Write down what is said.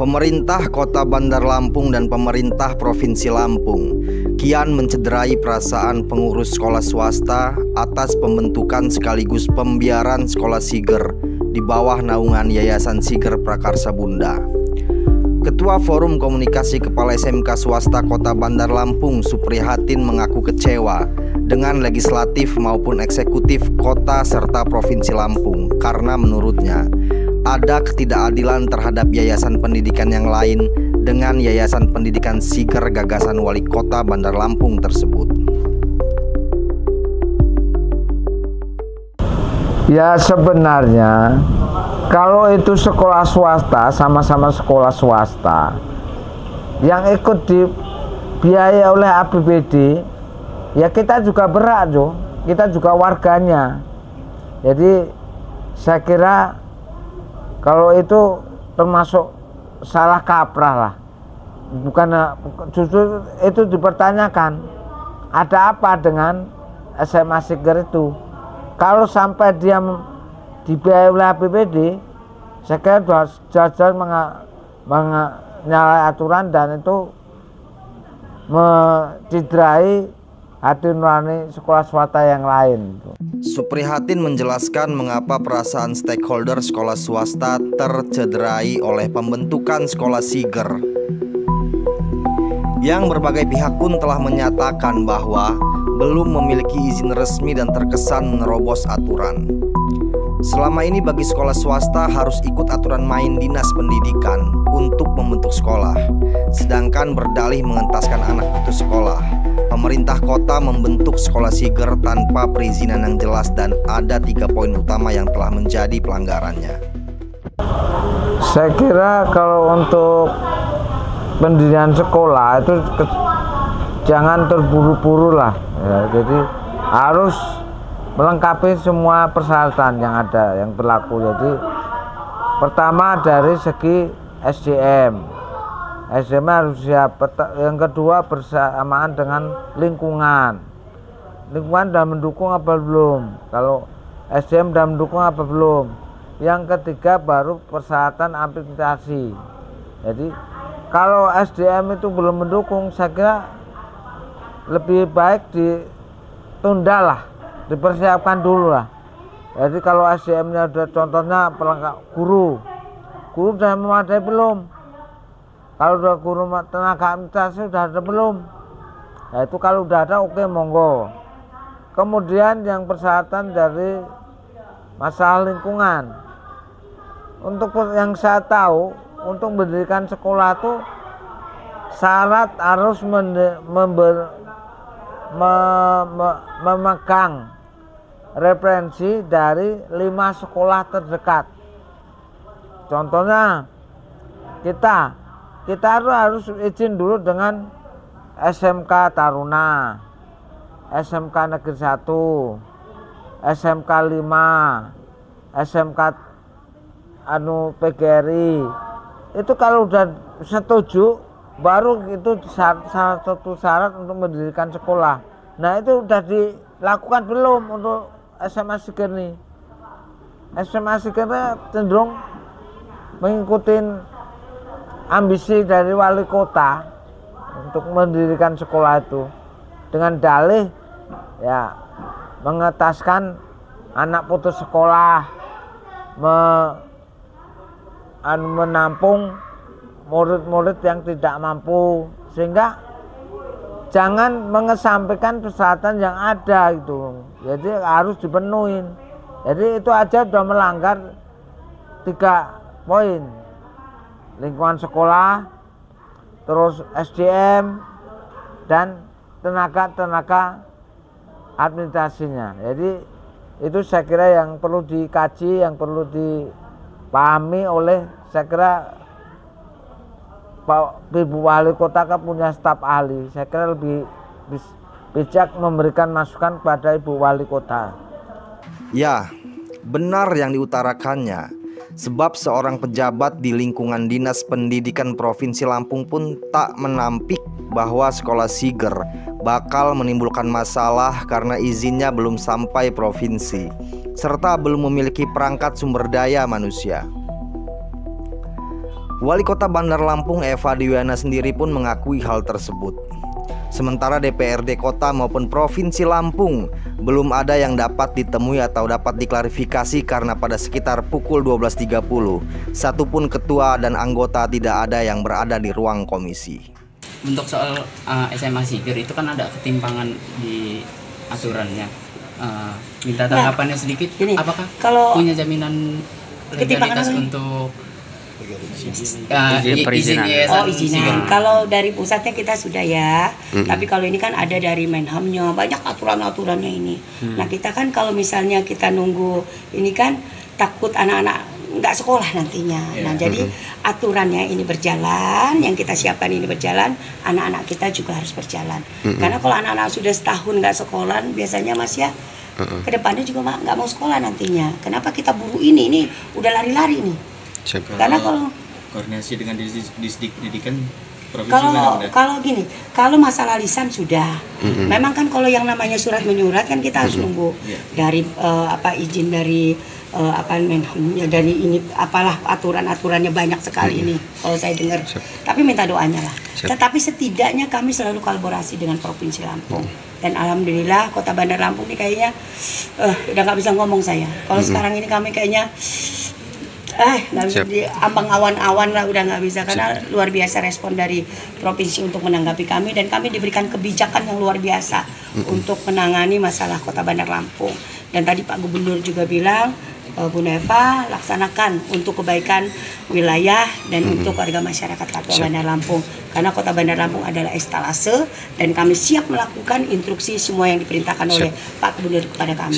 Pemerintah Kota Bandar Lampung dan pemerintah Provinsi Lampung kian mencederai perasaan pengurus sekolah swasta atas pembentukan sekaligus pembiaran sekolah Siger di bawah naungan Yayasan Siger Prakarsa Bunda. Ketua Forum Komunikasi Kepala SMK Swasta Kota Bandar Lampung, Suprihatin, mengaku kecewa dengan legislatif maupun eksekutif kota serta Provinsi Lampung karena menurutnya ada ketidakadilan terhadap yayasan pendidikan yang lain dengan Yayasan Pendidikan Siger gagasan Wali Kota Bandar Lampung tersebut. Ya, sebenarnya kalau itu sekolah swasta, sama-sama sekolah swasta yang ikut dibiayai oleh APBD, ya kita juga berhak, kita juga warganya. Jadi saya kira kalau itu termasuk salah kaprah lah, bukan justru itu dipertanyakan ada apa dengan SMA Siger itu. Kalau sampai dia dibiayai oleh APBD, saya kira jelas-jelas menyalahi aturan dan itu mencederai hati nurani sekolah swasta yang lain. Suprihatin menjelaskan mengapa perasaan stakeholder sekolah swasta tercederai oleh pembentukan sekolah Siger. Yang berbagai pihak pun telah menyatakan bahwa belum memiliki izin resmi dan terkesan menerobos aturan. Selama ini bagi sekolah swasta harus ikut aturan main dinas pendidikan untuk membentuk sekolah, sedangkan berdalih mengentaskan anak putus sekolah. Pemerintah kota membentuk sekolah Siger tanpa perizinan yang jelas dan ada 3 poin utama yang telah menjadi pelanggarannya. Saya kira kalau untuk pendirian sekolah itu jangan terburu-buru lah ya, jadi harus melengkapi semua persyaratan yang ada, yang berlaku. Jadi pertama dari segi SDM harus siap. Yang kedua bersamaan dengan lingkungan sudah mendukung apa belum, kalau SDM sudah mendukung apa belum. Yang ketiga baru persyaratan administrasi. Jadi kalau SDM itu belum mendukung, saya kira lebih baik ditunda lah, dipersiapkan dulu lah. Jadi kalau SDM-nya udah, contohnya pelengkap guru udah memadai belum? Kalau udah guru tenaga administrasi udah ada belum? Nah itu kalau udah ada, oke, monggo. Kemudian yang persyaratan dari masalah lingkungan. Untuk yang saya tahu, untuk mendirikan sekolah itu syarat harus memegang referensi dari 5 sekolah terdekat. Contohnya kita harus izin dulu dengan SMK Taruna, SMK Negeri 1, SMK 5, SMK PGRI. Itu kalau udah setuju, baru itu salah satu syarat untuk mendirikan sekolah. Nah itu udah dilakukan belum untuk SMA Siger nih? SMA Siger cenderung mengikuti ambisi dari wali kota untuk mendirikan sekolah itu dengan dalih ya mengetaskan anak putus sekolah, menampung murid-murid yang tidak mampu, sehingga jangan mengesampingkan persyaratan yang ada gitu. Jadi harus dipenuhi. Jadi itu aja sudah melanggar 3 poin. Lingkungan sekolah, terus SDM, dan tenaga administrasinya. Jadi itu saya kira yang perlu dikaji, yang perlu dipahami oleh, saya kira Pak Ibu Wali Kota kan punya staf ahli. Saya kira lebih bijak memberikan masukan kepada Ibu Wali Kota. Ya, benar yang diutarakannya. Sebab seorang pejabat di lingkungan Dinas Pendidikan Provinsi Lampung pun tak menampik bahwa sekolah Siger bakal menimbulkan masalah karena izinnya belum sampai provinsi, serta belum memiliki perangkat sumber daya manusia. Wali Kota Bandar Lampung Eva Dwiana sendiri pun mengakui hal tersebut. Sementara DPRD Kota maupun Provinsi Lampung belum ada yang dapat ditemui atau dapat diklarifikasi karena pada sekitar pukul 12.30 satupun ketua dan anggota tidak ada yang berada di ruang komisi. Untuk soal SMA Siger itu kan ada ketimpangan di aturannya. Minta tanggapannya sedikit. Gini, apakah kalau punya jaminan legalitas untuk izin izin. Kalau dari pusatnya kita sudah ya, tapi kalau ini kan ada dari Menhamnya, banyak aturan-aturannya ini. Nah kita kan kalau misalnya kita nunggu ini kan takut anak-anak nggak sekolah nantinya. Nah jadi aturannya ini berjalan, yang kita siapkan ini berjalan, anak-anak kita juga harus berjalan. Karena kalau anak-anak sudah setahun nggak sekolah, biasanya Mas ya, kedepannya juga nggak mau sekolah nantinya. Kenapa kita buru ini udah lari-lari nih? Karena kalau koordinasi dengan Disdik Pendidikan Provinsi kalau gini, kalau masalah lisan sudah, memang kan kalau yang namanya surat menyurat kan kita harus nunggu dari izin dari Menhamnya, dari ini apalah aturan-aturannya banyak sekali ini kalau saya dengar. Tapi minta doanya lah. Tetapi setidaknya kami selalu kolaborasi dengan Provinsi Lampung. Dan alhamdulillah Kota Bandar Lampung ini kayaknya udah nggak bisa ngomong saya. Kalau sekarang ini kami kayaknya nggak bisa diambang awan-awan lah, udah nggak bisa karena luar biasa respon dari provinsi untuk menanggapi kami, dan kami diberikan kebijakan yang luar biasa untuk menangani masalah Kota Bandar Lampung. Dan tadi Pak Gubernur juga bilang, Bu Neva, laksanakan untuk kebaikan wilayah dan untuk warga masyarakat Kota Bandar Lampung, karena Kota Bandar Lampung adalah etalase dan kami siap melakukan instruksi semua yang diperintahkan oleh Pak Gubernur kepada kami.